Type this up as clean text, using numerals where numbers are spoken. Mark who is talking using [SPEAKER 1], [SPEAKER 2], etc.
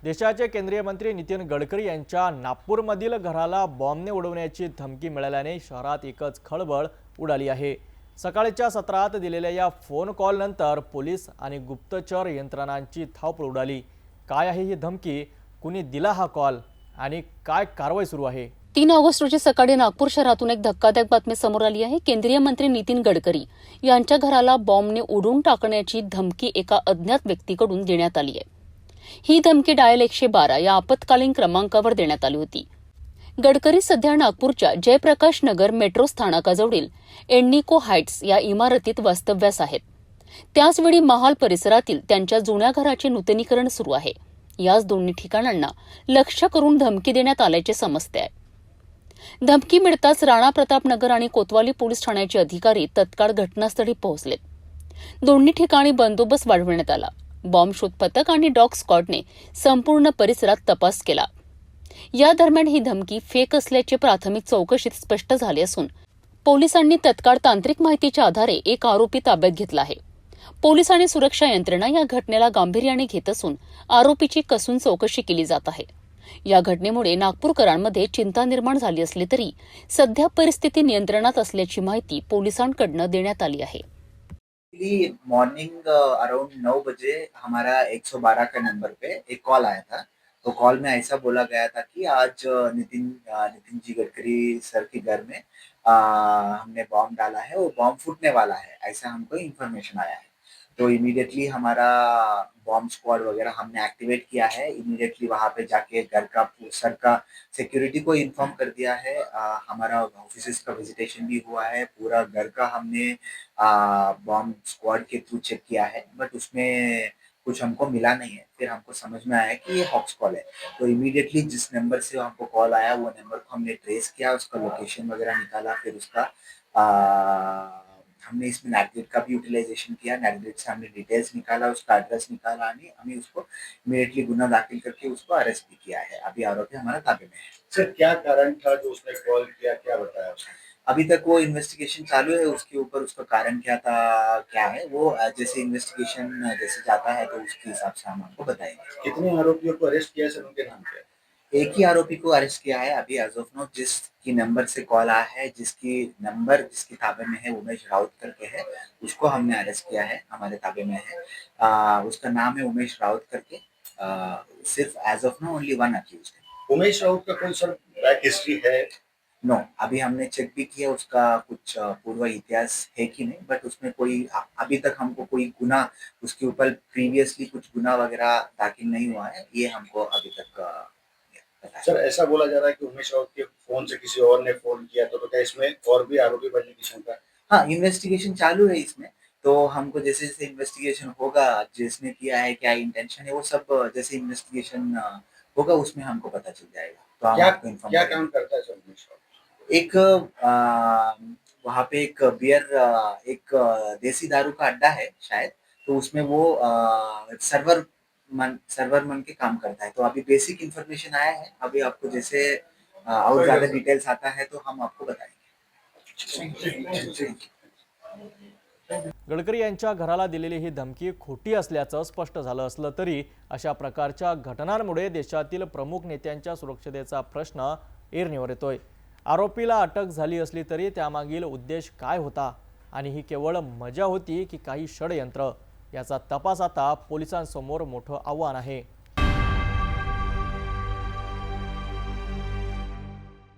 [SPEAKER 1] देशाचे केंद्रीय मंत्री नितीन गडकरी यांच्या नागपूरमधील घराला बॉम्बने उडवण्याची धमकी मिळाल्याने शहरात एकच खळबळ उडाली आहे। सकाळच्या सत्रात दिलेल्या या फोन कॉल नंतर पोलीस आणि गुप्तचर यंत्रणांची धावपळ उडाली। काय आहे ही धमकी, कुणी दिला हा कॉल आणि काय कारवाई सुरू आहे?
[SPEAKER 2] 3 ऑगस्ट रोजी सकाळी नागपूर शहरातून एक धक्कादायक बातमी समोर आली आहे। केंद्रीय मंत्री नितीन गडकरी यांच्या घराला बॉम्बने उडवून टाकण्याची धमकी एका अज्ञात व्यक्तीकडून देण्यात आली आहे। ही धमकी डायल 112 या आपत्कालीन क्रमांकावर देण्यात आली होती। गडकरी सध्या नागपूरच्या जयप्रकाश नगर मेट्रो स्थानकाजवळील एन्निको हाइट्स या इमारतीत वास्तव्यास आहेत। त्याचवेळी महाल परिसरातील त्यांच्या जुन्या घराचे नूतनीकरण सुरू आहे। याच दोन्ही ठिकाणांना लक्ष्य करून धमकी देण्यात आल्याचे समजते आहे। धमकी मिळताच राणा प्रताप नगर आणि कोतवाली पोलीस ठाण्याचे अधिकारी तत्काळ घटनास्थळी पोहोचलेत। दोन्ही ठिकाणी बंदोबस्त वाढवण्यात आला। बॉम्ब शोध पथक आणि डॉग स्क्वॉडने संपूर्ण परिसरात तपास केला। या दरम्यान ही धमकी फेक असल्याचे प्राथमिक चौकशीत स्पष्ट झाले असून पोलिसांनी तत्काळ तांत्रिक माहितीच्या आधारे एक आरोपी ताब्यात घेतला आहे। पोलीस आणि सुरक्षा यंत्रणा या घटनेला गांभीर्याने घेत असून आरोपीची कसून चौकशी केली जात आहे। या घटनेमुळे नागपूरकरांमध्ये चिंता निर्माण झाली असली तरी सध्या परिस्थिती नियंत्रणात असल्याची माहिती पोलिसांकडून देण्यात आली आहे।
[SPEAKER 3] मॉर्निंग अराउंड 9 बजे हमारा 112 का नंबर पे एक कॉल आया था। तो कॉल में ऐसा बोला गया था कि आज नितिन जी गडकरी सर के घर में हमने बॉम्ब डाला है, वो बॉम्ब फूटने वाला है, ऐसा हमको इन्फॉर्मेशन आया है। तो इमीडिएटली हमारा बॉम्ब स्क्वाड वगैरह हमने एक्टिवेट किया है। इमीडिएटली वहाँ पे जाके घर का सर का सिक्योरिटी को इन्फॉर्म कर दिया है। हमारा ऑफिसेस का विजिटेशन भी हुआ है। पूरा घर का हमने बॉम्ब स्क्वाड के थ्रू चेक किया है, बट उसमें कुछ हमको मिला नहीं है। फिर हमको समझ में आया कि ये हॉक्स कॉल है। तो इमीडिएटली जिस नंबर से हमको कॉल आया वो नंबर को हमने ट्रेस किया, उसका लोकेशन वगैरह निकाला। फिर उसका हमने इसमें नेटगेट का भी यूटिलाइजेशन किया। नेटगेट से हमने डिटेल्स निकाला, उसका एड्रेस निकाला और हमें उसको इमीडिएटली गुना दाखिल करके उसको अरेस्ट भी किया है। अभी आरोपी हमारा ताबे में है।
[SPEAKER 4] सर, क्या कारण था जो उसने कॉल किया, क्या बताया उसने?
[SPEAKER 3] अभी तक वो इन्वेस्टिगेशन चालू है। उसके ऊपर उसका कारण क्या था, क्या है, वो जैसे इन्वेस्टिगेशन जैसे जाता है तो उसके हिसाब से हम आपको बताएंगे।
[SPEAKER 4] कितने आरोपियों को अरेस्ट किया सर, उनके नाम क्या है?
[SPEAKER 3] एक ही आरोपी को अरेस्ट किया है अभी एज ऑफ नाउ, जिसकी नंबर से कॉल आया है, जिसके ताबे में है, उमेश राउत करके है, उसको हमने अरेस्ट किया है, हमारे ताबे में है। उसका नाम है उमेश राउत करके। सिर्फ as of now only 1 accused है।
[SPEAKER 4] उमेश राउत का कोई सर बैक हिस्ट्री है?
[SPEAKER 3] नो, अभी हमने चेक भी किया, उसका कुछ पूर्व इतिहास है कि नहीं, बट उसमें कोई अभी तक हमको कोई गुना उसके ऊपर प्रीवियसली कुछ गुना वगैरह दाखिल नहीं हुआ है। ये हमको अभी तक पता है।
[SPEAKER 4] सर, ऐसा बोला जा रहा है कि उमेश राउत के फोन से किसी और ने फोन किया, तो क्या इसमें और भी आरोपी बनने की शंका है?
[SPEAKER 3] हाँ, इन्वेस्टिगेशन चालू है इसमें। तो हमको जैसे जैसे इन्वेस्टिगेशन होगा, जिसने किया है, क्या इंटेंशन है, वो सब जैसे इन्वेस्टिगेशन होगा उसमें हमको पता चल जाएगा। तो हम आपको इन्फॉर्म
[SPEAKER 4] क्या
[SPEAKER 3] करेंगे।
[SPEAKER 4] काम करता है सर उमेश राउत?
[SPEAKER 3] एक वहाँ पे एक बियर एक देसी दारू का अड्डा है शायद, तो उसमें वो सर्वर मन के काम करता है। तो अभी बेसिक इन्फॉर्मेशन आया है। अभी आपको जैसे और ज्यादा डिटेल्स आता है तो हम आपको बताएंगे।
[SPEAKER 1] गडकरी यांच्या घराला दिलेली ही धमकी खोटी असल्याचं स्पष्ट झालं असलं तरी अशा प्रकारच्या घटनांमुळे देशातील प्रमुख नेत्यांच्या सुरक्षेचा प्रश्न ऐरणीवर येतोय। आरोपीला अटक झाली असली तरी त्यामागील उद्देश काय होता आणि ही केवळ मजा होती की काही षडयंत्र, याचा तपास आता पोलिसांसमोर मोठं आव्हान आहे।